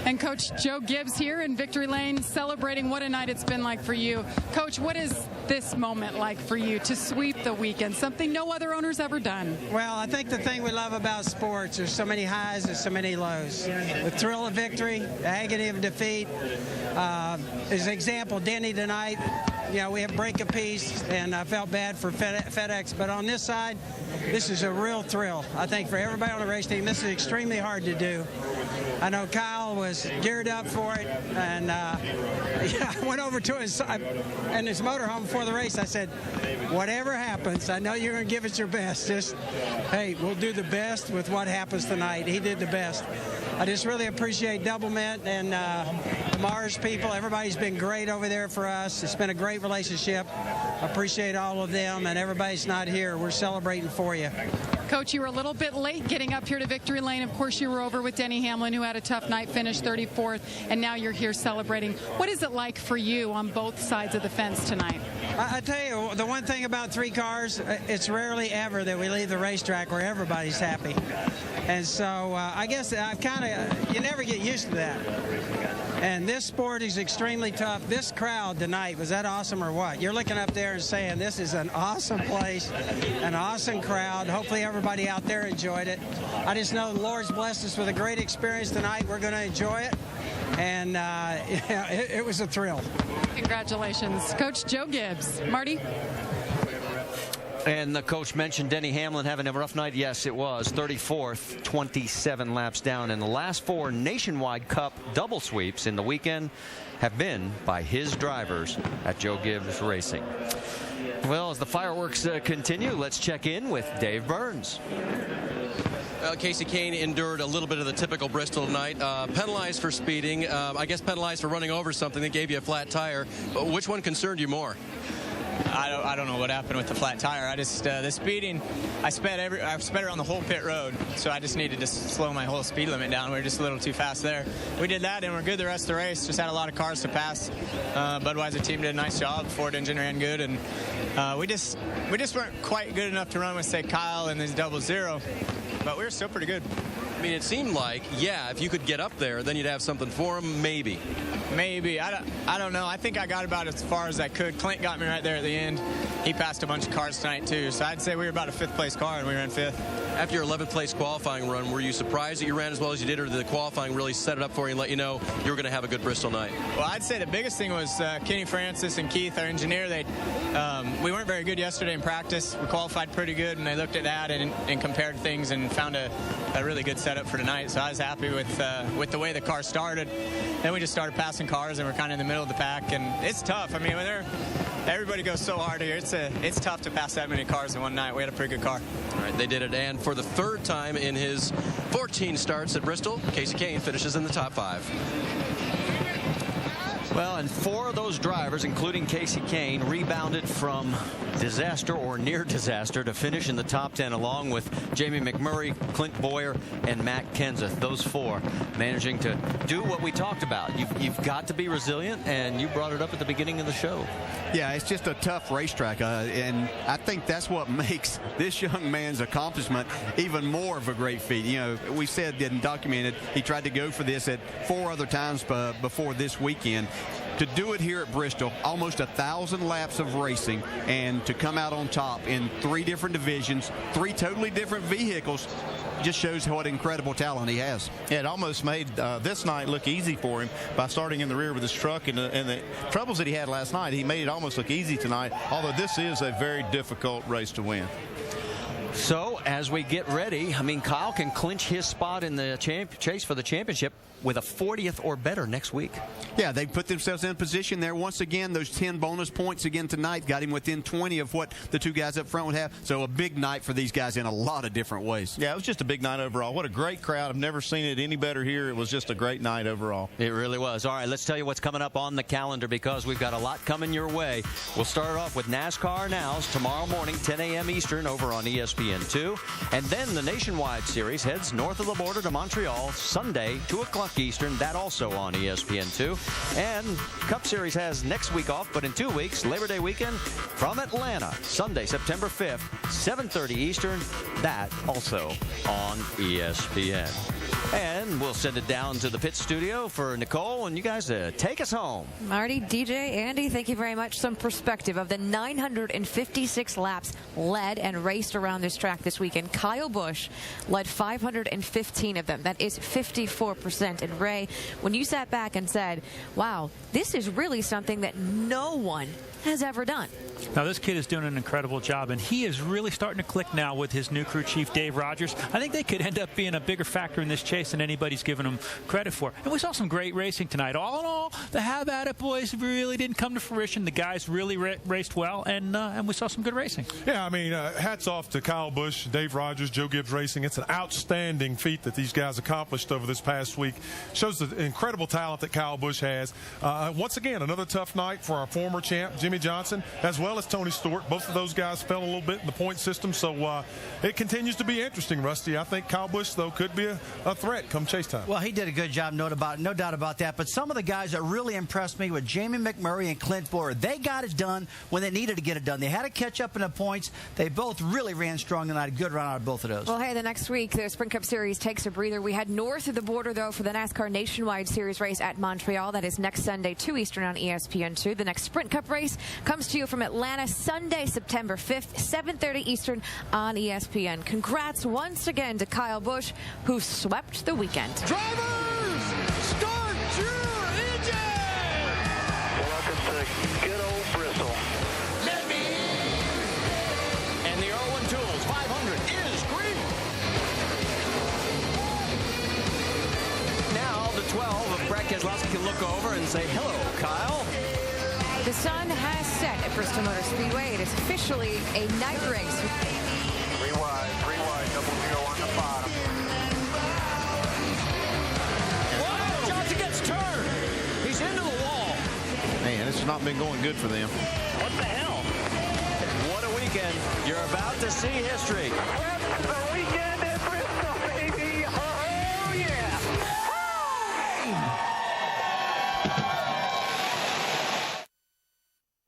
And Coach Joe Gibbs here in Victory Lane celebrating what a night it's been like for you. Coach, what is this moment like for you to sweep the weekend, something no other owner's ever done? Well, I think the thing we love about sports, there's so many highs and so many lows. The thrill of victory, the agony of defeat. As an example, Denny tonight, you know, we have break a piece, and I felt bad for FedEx, but on this side, this is a real thrill. I think for everybody on the race team, this is extremely hard to do. I know Kyle was geared up for it, and I went over to his motorhome before the race. I said, whatever happens, I know you're going to give it your best. Just, hey, we'll do the best with what happens tonight. He did the best. I just really appreciate Doublemint and the Mars people. Everybody's been great over there for us. It's been a great relationship. I appreciate all of them, and everybody's not here. We're celebrating for you. Coach, you were a little bit late getting up here to Victory Lane. Of course, you were over with Denny Hamlin, who had a tough night, finished 34th, and now you're here celebrating. What is it like for you on both sides of the fence tonight? I tell you, the one thing about three cars, it's rarely ever that we leave the racetrack where everybody's happy. And so I guess I've you never get used to that. And this sport is extremely tough. This crowd tonight, was that awesome or what? You're looking up there and saying, this is an awesome place, an awesome crowd. Hopefully everybody out there enjoyed it. I just know the Lord's blessed us with a great experience tonight. We're going to enjoy it. And it was a thrill. Congratulations. Coach Joe Gibbs. Marty? And the coach mentioned Denny Hamlin having a rough night. Yes, it was. 34th, 27 laps down. And the last 4 Nationwide Cup double sweeps in the weekend have been by his drivers at Joe Gibbs Racing. Well, as the fireworks continue, let's check in with Dave Burns. Casey Kane endured a little bit of the typical Bristol tonight. Penalized for speeding. I guess penalized for running over something that gave you a flat tire. Which one concerned you more? I don't know what happened with the flat tire. I just the speeding. I sped around the whole pit road, so I just needed to slow my whole speed limit down. We were just a little too fast there. We did that, and we're good the rest of the race. Just had a lot of cars to pass. Budweiser team did a nice job. Ford engine ran good, and we just weren't quite good enough to run with, say, Kyle and his 00. But we were still pretty good. I mean, it seemed like, yeah, if you could get up there, then you'd have something for him, maybe. Maybe. I don't know. I think I got about as far as I could. Clint got me right there at the end. He passed a bunch of cars tonight, too. So I'd say we were about a 5th place car, and we ran 5th. After your 11th place qualifying run, were you surprised that you ran as well as you did, or did the qualifying really set it up for you and let you know you were going to have a good Bristol night? Well, I'd say the biggest thing was Kenny Francis and Keith, our engineer. We weren't very good yesterday in practice. We qualified pretty good, and they looked at that and compared things and found a really good setup for tonight. So I was happy with the way the car started. Then we just started passing cars, and we're kind of in the middle of the pack. And it's tough. I mean, everybody goes so hard here. It's tough to pass that many cars in one night. We had a pretty good car. All right, they did it. And for the 3rd time in his 14 starts at Bristol, Casey Kane finishes in the top 5. Well, and 4 of those drivers, including Casey Kane, rebounded from disaster or near disaster to finish in the top 10, along with Jamie McMurray, Clint Boyer, and Matt Kenseth. Those 4 managing to do what we talked about. You've got to be resilient, and you brought it up at the beginning of the show. Yeah, it's just a tough racetrack, and I think that's what makes this young man's accomplishment even more of a great feat. You know, we said and documented he tried to go for this at 4 other times before this weekend. To do it here at Bristol, almost 1,000 laps of racing, and to come out on top in 3 different divisions, 3 totally different vehicles, just shows what incredible talent he has. Yeah, it almost made this night look easy for him by starting in the rear with his truck and the troubles that he had last night. He made it almost look easy tonight, although this is a very difficult race to win. So as we get ready, I mean, Kyle can clinch his spot in the chase for the championship with a 40th or better next week. Yeah, they put themselves in position there. Once again, those 10 bonus points again tonight got him within 20 of what the 2 guys up front would have. So a big night for these guys in a lot of different ways. Yeah, it was just a big night overall. What a great crowd. I've never seen it any better here. It was just a great night overall. It really was. All right, let's tell you what's coming up on the calendar, because we've got a lot coming your way. We'll start off with NASCAR Nows tomorrow morning, 10 a.m. Eastern over on ESPN2. And then the Nationwide Series heads north of the border to Montreal Sunday, 2 o'clock Eastern. That also on ESPN2. And Cup Series has next week off, but in 2 weeks, Labor Day weekend from Atlanta, Sunday, September 5th, 7:30 Eastern. That also on ESPN. And we'll send it down to the pit studio for Nicole, and you guys take us home. Marty, DJ, Andy, thank you very much. Some perspective of the 956 laps led and raced around this track this weekend. Kyle Busch led 515 of them. That is 54%. And Ray, when you sat back and said, wow, this is really something that no one has ever done. Now, this kid is doing an incredible job, and he is really starting to click now with his new crew chief, Dave Rogers. I think they could end up being a bigger factor in this chase than anybody's given them credit for. And we saw some great racing tonight. All in all, the Have At It boys really didn't come to fruition. The guys really raced well, and we saw some good racing. Yeah, I mean, hats off to Kyle Busch, Dave Rogers, Joe Gibbs Racing. It's an outstanding feat that these guys accomplished over this past week. Shows the incredible talent that Kyle Busch has. Once again, another tough night for our former champ, Jimmy Johnson, as well as Tony Stewart. Both of those guys fell a little bit in the point system, so it continues to be interesting, Rusty. I think Kyle Busch, though, could be a threat come chase time. Well, he did a good job, no doubt about that. But some of the guys that really impressed me were Jamie McMurray and Clint Boyer. They got it done when they needed to get it done. They had to catch up in the points. They both really ran strong tonight. A good run out of both of those. Well, hey, the next week, the Sprint Cup Series takes a breather. We head north of the border, though, for the NASCAR Nationwide Series race at Montreal. That is next Sunday, 2 Eastern on ESPN2. The next Sprint Cup race comes to you from Atlanta, Sunday, September 5th, 7:30 Eastern on ESPN. Congrats once again to Kyle Busch, who swept the weekend. Drivers, start your engine! Welcome to good old Bristol. Let me in! And the IRWIN Tools 500 is green. Now the 12 of Brett Keselowski can look over and say, hello, Kyle. The sun has set at Bristol Motor Speedway. It is officially a night race. 3 wide, double zero on the bottom. Whoa! Johnson gets turned. He's into the wall. Man, it's not been going good for them. What the hell? What a weekend. You're about to see history. The weekend